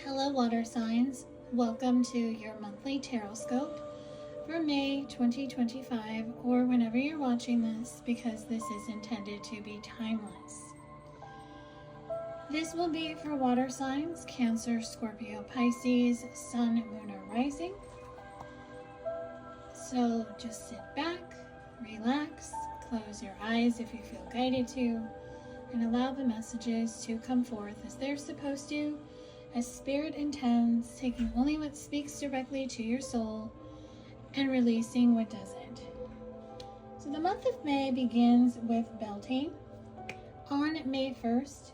Hello water signs, welcome to your monthly Tarotscope for May 2025 or whenever you're watching this, because this is intended to be timeless. This will be for water signs, Cancer, Scorpio, Pisces, Sun, Moon, or Rising. So just sit back, relax, close your eyes if you feel guided to, and allow the messages to come forth as they're supposed to, as Spirit intends, taking only what speaks directly to your soul and releasing what doesn't. So the month of May begins with Beltane on May 1st.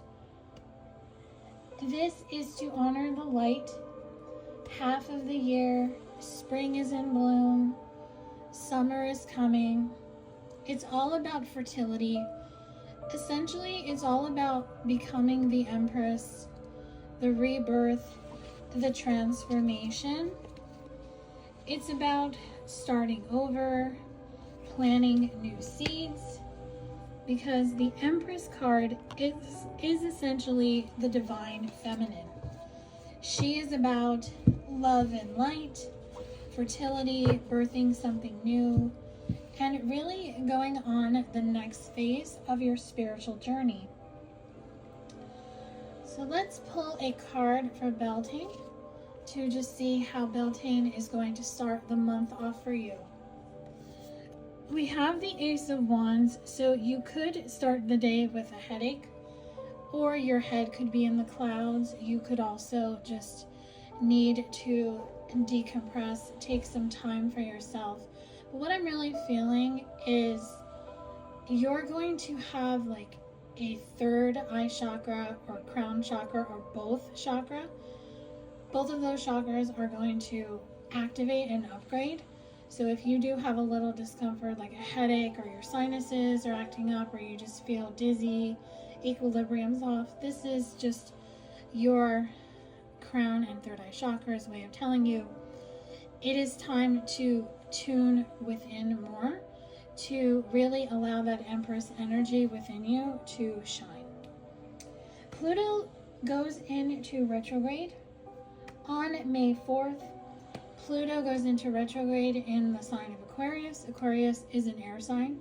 This is to honor the light, half of the year. Spring is in bloom, summer is coming. It's all about fertility. Essentially, it's all about becoming the Empress, the rebirth, the transformation. It's about starting over, planting new seeds, because the Empress card is essentially the divine feminine. She is about love and light, fertility, birthing something new, and really going on the next phase of your spiritual journey. So let's pull a card for Beltane to just see how Beltane is going to start the month off for you. We have the Ace of Wands, so you could start the day with a headache, or your head could be in the clouds. You could also just need to decompress, take some time for yourself. But what I'm really feeling is you're going to have like a third eye chakra or crown chakra or both chakra. Both of those chakras are going to activate and upgrade. So if you do have a little discomfort like a headache, or your sinuses are acting up, or you just feel dizzy, equilibrium's off, this is just your crown and third eye chakra's way of telling you it is time to tune within more, to really allow that Empress energy within you to shine. Pluto goes into retrograde on May 4th. Pluto goes into retrograde in the sign of Aquarius. Aquarius is an air sign.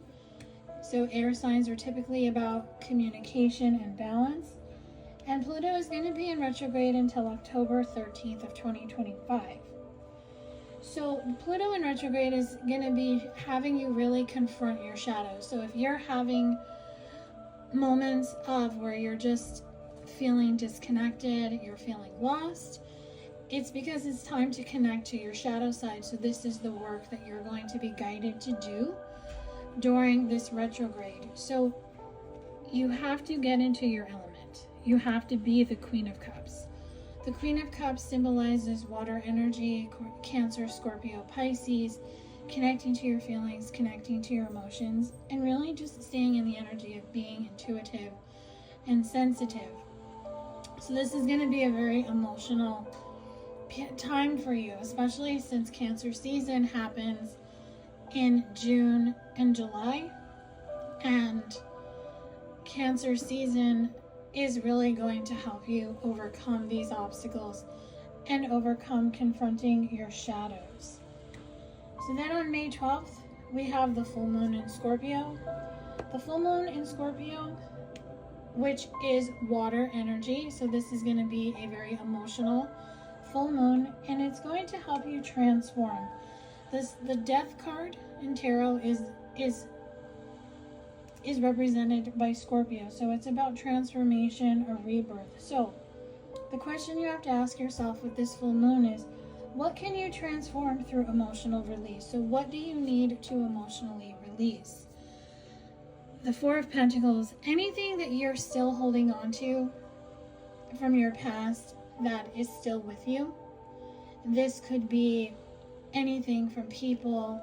So air signs are typically about communication and balance. And Pluto is going to be in retrograde until October 13th of 2025. So Pluto in retrograde is going to be having you really confront your shadows. So if you're having moments of where you're just feeling disconnected, you're feeling lost, it's because it's time to connect to your shadow side. So this is the work that you're going to be guided to do during this retrograde. So you have to get into your element. You have to be the Queen of Cups. The Queen of Cups symbolizes water energy, Cancer, Scorpio, Pisces, connecting to your feelings, connecting to your emotions, and really just staying in the energy of being intuitive and sensitive. So this is going to be a very emotional time for you, especially since Cancer season happens in June and July, and Cancer season is really going to help you overcome these obstacles and overcome confronting your shadows. So then on May 12th, we have the full moon in Scorpio. The full moon in Scorpio, which is water energy, so this is going to be a very emotional full moon, and it's going to help you transform. The death card in tarot is represented by Scorpio, so it's about transformation or rebirth. So the question you have to ask yourself with this full moon is, what can you transform through emotional release? So what do you need to emotionally release? The Four of Pentacles, anything that you're still holding on to from your past that is still with you. This could be anything from people,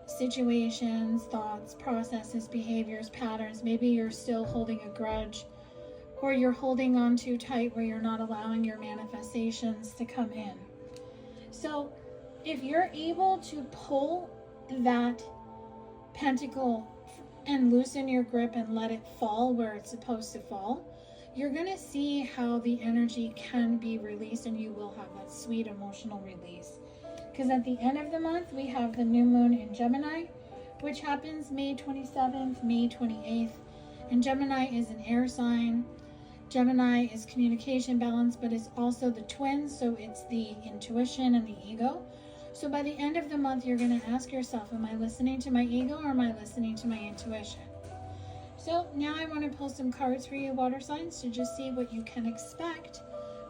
situations, thoughts, processes, behaviors, patterns. Maybe you're still holding a grudge, or you're holding on too tight where you're not allowing your manifestations to come in. So if you're able to pull that pentacle and loosen your grip and let it fall where it's supposed to fall, you're going to see how the energy can be released, and you will have that sweet emotional release. Because at the end of the month, we have the new moon in Gemini, which happens May 27th, May 28th. And Gemini is an air sign. Gemini is communication balance, but it's also the twins, so it's the intuition and the ego. So by the end of the month, you're going to ask yourself, am I listening to my ego or am I listening to my intuition? So now I want to pull some cards for you, water signs, to just see what you can expect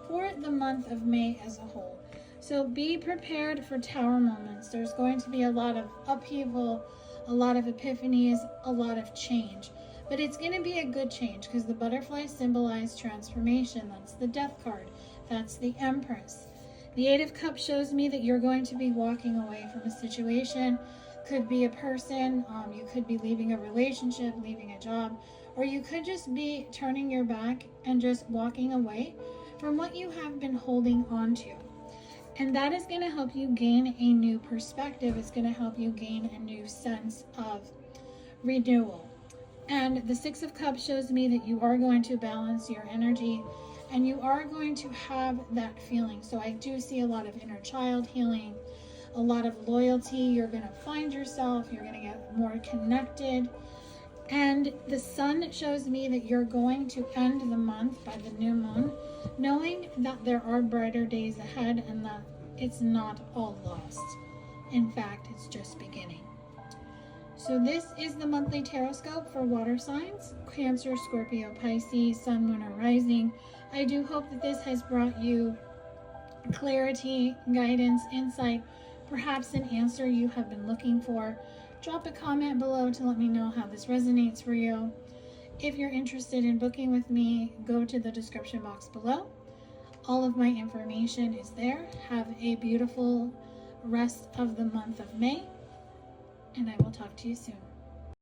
for the month of May as a whole. So be prepared for tower moments. There's going to be a lot of upheaval, a lot of epiphanies, a lot of change. But it's going to be a good change because the butterflies symbolize transformation. That's the Death card. That's the Empress. The Eight of Cups shows me that you're going to be walking away from a situation. Could be a person, you could be leaving a relationship, leaving a job, or you could just be turning your back and just walking away from what you have been holding on to. And that is going to help you gain a new perspective. It's going to help you gain a new sense of renewal. And the Six of Cups shows me that you are going to balance your energy and you are going to have that feeling. So I do see a lot of inner child healing, a lot of loyalty. You're going to find yourself, you're going to get more connected. And the Sun shows me that you're going to end the month by the new moon, knowing that there are brighter days ahead and that it's not all lost. In fact, it's just beginning. So this is the monthly Tarotscope for water signs, Cancer, Scorpio, Pisces, Sun, Moon, or Rising. I do hope that this has brought you clarity, guidance, insight, perhaps an answer you have been looking for. Drop a comment below to let me know how this resonates for you. If you're interested in booking with me, go to the description box below. All of my information is there. Have a beautiful rest of the month of May, and I will talk to you soon.